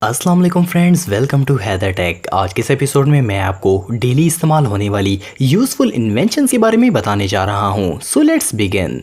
अस्सलाम वालेकुम friends, welcome to Haider tech. आज के इस एपिसोड में मैं आपको डेली इस्तेमाल होने वाली यूज़फुल इन्वेंशन के बारे में बताने जा रहा हूँ। So let's begin.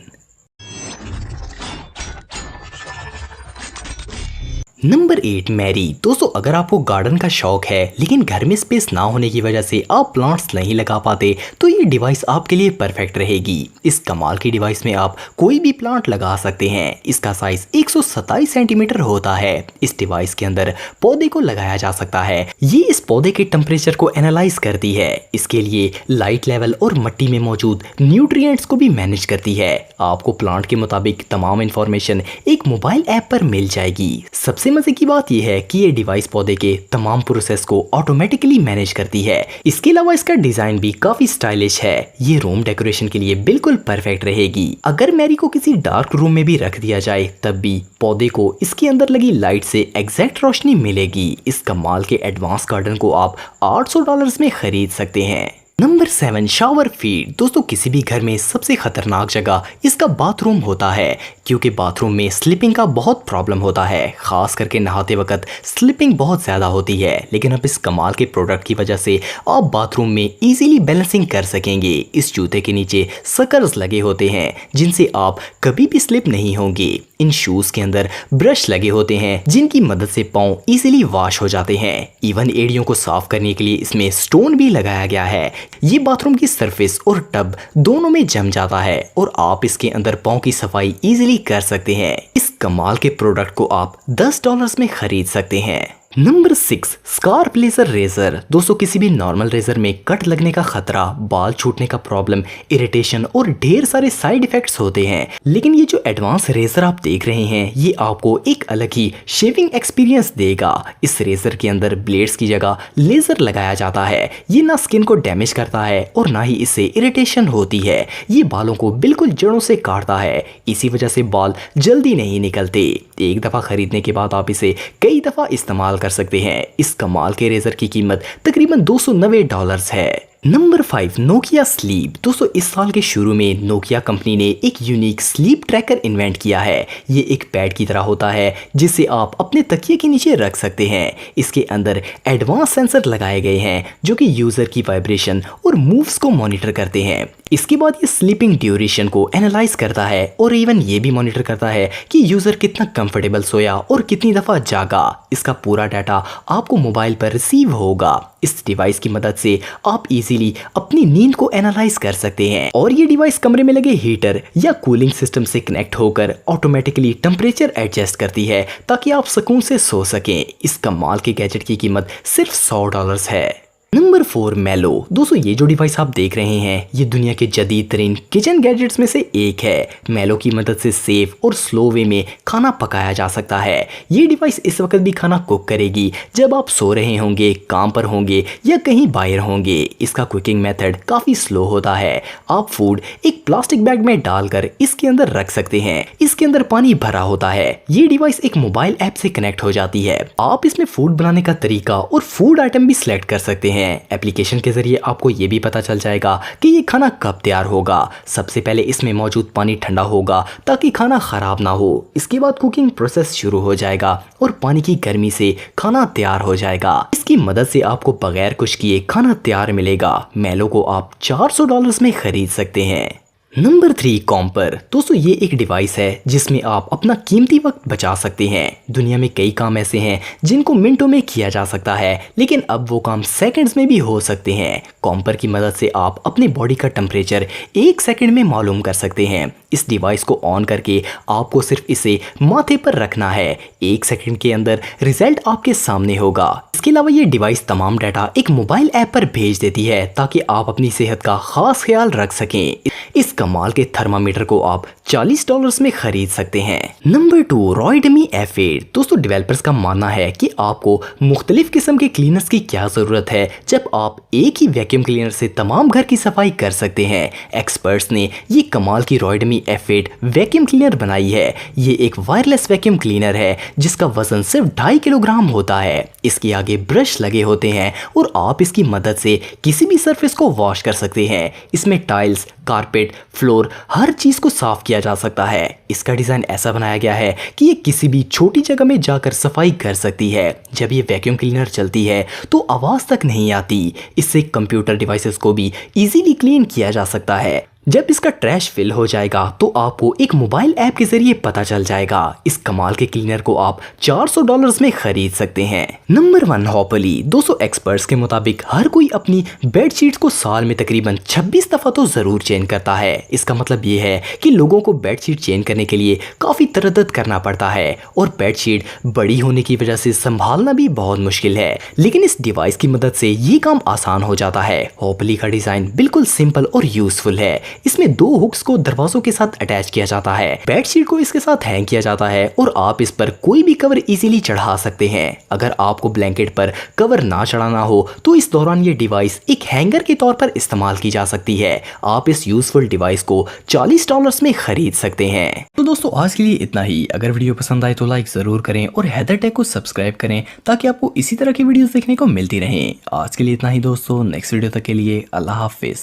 Number 8, Mary. दोस्तों, अगर आपको गार्डन का शौक है लेकिन घर में स्पेस ना होने की वजह से आप प्लांट्स नहीं लगा पाते तो ये डिवाइस आपके लिए परफेक्ट रहेगी। इस कमाल की डिवाइस में आप कोई भी प्लांट लगा सकते हैं। इसका साइज 127 सेंटीमीटर होता है। इस डिवाइस के अंदर पौधे को लगाया जा सकता है। ये इस पौधे के टेम्परेचर को एनालाइज करती है। इसके लिए लाइट लेवल और मिट्टी में मौजूद न्यूट्रिएंट्स को भी मैनेज करती है। आपको प्लांट के मुताबिक तमाम इंफॉर्मेशन एक मोबाइल ऐप पर मिल जाएगी। सबसे मजे की बात यह है कि ये डिवाइस पौधे के तमाम प्रोसेस को ऑटोमेटिकली मैनेज करती है। इसके अलावा इसका डिजाइन भी काफी स्टाइलिश है। ये रूम डेकोरेशन के लिए बिल्कुल परफेक्ट रहेगी। अगर मैरी को किसी डार्क रूम में भी रख दिया जाए तब भी पौधे को इसके अंदर लगी लाइट से एग्जैक्ट रोशनी मिलेगी। इस कमाल के एडवांस गार्डन को आप $800 में खरीद सकते हैं। Number 7, shower feet. दोस्तों, किसी भी घर में सबसे खतरनाक जगह इसका बाथरूम होता है, क्योंकि बाथरूम में स्लिपिंग का बहुत प्रॉब्लम होता है। खास करके नहाते वक्त स्लिपिंग बहुत ज़्यादा होती है। लेकिन अब इस कमाल के प्रोडक्ट की वजह से आप बाथरूम में इजीली बैलेंसिंग कर सकेंगे। इस जूते के नीचे सकर्स लगे होते हैं जिनसे आप कभी भी स्लिप नहीं होंगे। इन शूज के अंदर ब्रश लगे होते हैं जिनकी मदद से पाँव इजीली वॉश हो जाते हैं। इवन एड़ियों को साफ करने के लिए इसमें स्टोन भी लगाया गया है। ये बाथरूम की सरफेस और टब दोनों में जम जाता है और आप इसके अंदर पाँव की सफाई इजीली कर सकते हैं। इस कमाल के प्रोडक्ट को आप $10 में खरीद सकते हैं। Number 6, scarp laser razor. दोस्तों, किसी भी नॉर्मल रेजर में कट लगने का खतरा, बाल छूटने का प्रॉब्लम, इरिटेशन और ढेर सारे साइड इफेक्ट्स होते हैं। लेकिन ये जो एडवांस रेजर आप देख रहे हैं ये आपको एक अलग ही शेविंग एक्सपीरियंस देगा। इस रेजर के अंदर ब्लेड्स की जगह लेजर लगाया जाता है। ये ना स्किन को डैमेज करता है और ना ही इससे इरिटेशन होती है। ये बालों को बिल्कुल जड़ों से काटता है। इसी वजह से बाल जल्दी नहीं निकलते। एक दफा खरीदने के बाद आप इसे कई दफा इस्तेमाल कर सकते हैं। इस कमाल के रेजर की कीमत तकरीबन $290 है। Number 5, Nokia sleep. दोस्तों, इस साल के शुरू में नोकिया कंपनी ने एक यूनिक स्लीप ट्रैकर इन्वेंट किया है। ये एक पैड की तरह होता है जिसे आप अपने तकिए के नीचे रख सकते हैं। इसके अंदर एडवांस सेंसर लगाए गए हैं जो कि यूजर की वाइब्रेशन और मूव्स को मॉनिटर करते हैं। इसके बाद ये स्लीपिंग ड्यूरेशन को एनालाइज करता है और इवन ये भी मॉनिटर करता है कि यूजर कितना कंफर्टेबल सोया और कितनी दफा जागा। इसका पूरा डाटा आपको मोबाइल पर रिसीव होगा। इस डिवाइस की मदद से आप इजीली अपनी नींद को एनालाइज कर सकते हैं और ये डिवाइस कमरे में लगे हीटर या कूलिंग सिस्टम से कनेक्ट होकर ऑटोमेटिकली टेम्परेचर एडजस्ट करती है ताकि आप सुकून से सो सकें। इस कमाल के गैजेट की कीमत सिर्फ $100 है। नंबर 4, मेलो। दोस्तों, ये जो डिवाइस आप देख रहे हैं ये दुनिया के जदीद तरीन किचन गैजेट्स में से एक है। मेलो की मदद से सेफ और स्लो वे में खाना पकाया जा सकता है। ये डिवाइस इस वक्त भी खाना कुक करेगी जब आप सो रहे होंगे, काम पर होंगे या कहीं बाहर होंगे। इसका कुकिंग मेथड काफ़ी स्लो होता है। आप फूड एक प्लास्टिक बैग में डालकर इसके अंदर रख सकते हैं। इसके अंदर पानी भरा होता है। ये डिवाइस एक मोबाइल ऐप से कनेक्ट हो जाती है। आप इसमें फूड बनाने का तरीका और फूड आइटम भी सिलेक्ट कर सकते हैं। एप्लीकेशन के जरिए आपको यह भी पता चल जाएगा कि ये खाना कब तैयार होगा। सबसे पहले इसमें मौजूद पानी ठंडा होगा ताकि खाना खराब ना हो। इसके बाद कुकिंग प्रोसेस शुरू हो जाएगा और पानी की गर्मी से खाना तैयार हो जाएगा। इसकी मदद से आपको बगैर कुछ किए खाना तैयार मिलेगा। मेलो को आप $400 में खरीद सकते हैं। नंबर 3, कॉम्पर। दोस्तों, ये एक डिवाइस है जिसमें आप अपना कीमती वक्त बचा सकते हैं। दुनिया में कई काम ऐसे हैं जिनको मिनटों में किया जा सकता है लेकिन अब वो काम सेकंड्स में भी हो सकते हैं। कॉम्पर की मदद से आप अपने बॉडी का टेम्परेचर 1 सेकंड में मालूम कर सकते हैं। इस डिवाइस को ऑन करके आपको सिर्फ इसे माथे पर रखना है। 1 सेकंड के अंदर रिजल्ट आपके सामने होगा। इसके अलावा ये डिवाइस तमाम डाटा एक मोबाइल ऐप पर भेज देती है ताकि आप अपनी सेहत का खास ख्याल रख सकें। इस कमाल के थर्मामीटर को आप $40 में खरीद सकते हैं। Number 2, रॉयडमी F8। दोस्तों, डेवलपर्स का मानना है कि आपको मुख्तलिफ किस्म के क्लीनर्स की क्या जरूरत है जब आप एक ही वैक्यूम क्लीनर से तमाम घर की सफाई कर सकते हैं। एक्सपर्ट्स ने ये कमाल की रॉयडमी F8 वैक्यूम क्लीनर बनाई है। ये एक वायरलेस वैक्यूम क्लीनर है जिसका वजन सिर्फ 2.5 किलोग्राम होता है। इसके आगे ब्रश लगे होते हैं और आप इसकी मदद से किसी भी सरफेस को वॉश कर सकते हैं। इसमें टाइल्स, कारपेट, फ्लोर, हर चीज को साफ किया जा सकता है। इसका डिजाइन ऐसा बनाया गया है कि ये किसी भी छोटी जगह में जाकर सफाई कर सकती है। जब ये वैक्यूम क्लीनर चलती है तो आवाज तक नहीं आती। इससे कंप्यूटर डिवाइसेस को भी इजीली क्लीन किया जा सकता है। जब इसका ट्रैश फिल हो जाएगा तो आपको एक मोबाइल ऐप के जरिए पता चल जाएगा। इस कमाल के क्लीनर को आप $400 में खरीद सकते हैं। नंबर 1 हॉपली। 200 एक्सपर्ट्स के मुताबिक हर कोई अपनी बेडशीट्स को साल में तकरीबन 26 दफा तो जरूर चेंज करता है। इसका मतलब ये है कि लोगों को बेडशीट चेंज करने के लिए काफी तरद्दुद करना पड़ता है और बेडशीट बड़ी होने की वजह से संभालना भी बहुत मुश्किल है। लेकिन इस डिवाइस की मदद से ये काम आसान हो जाता है। हॉपली का डिजाइन बिल्कुल सिंपल और यूजफुल है। इसमें 2 हुक्स को दरवाजों के साथ अटैच किया जाता है। बेडशीट को इसके साथ हैंग किया जाता है और आप इस पर कोई भी कवर इजीली चढ़ा सकते हैं। अगर आपको ब्लैंकेट पर कवर ना चढ़ाना हो तो इस दौरान ये डिवाइस एक हैंगर के तौर पर इस्तेमाल की जा सकती है। आप इस यूजफुल डिवाइस को $40 में खरीद सकते हैं। तो दोस्तों आज के लिए इतना ही। अगर वीडियो पसंद आए तो लाइक जरूर करें और हैदर टेक को सब्सक्राइब करें ताकि आपको इसी तरह की वीडियोस देखने को मिलती रहें। आज के लिए इतना ही दोस्तों। नेक्स्ट वीडियो तक के लिए अल्लाह हाफिज।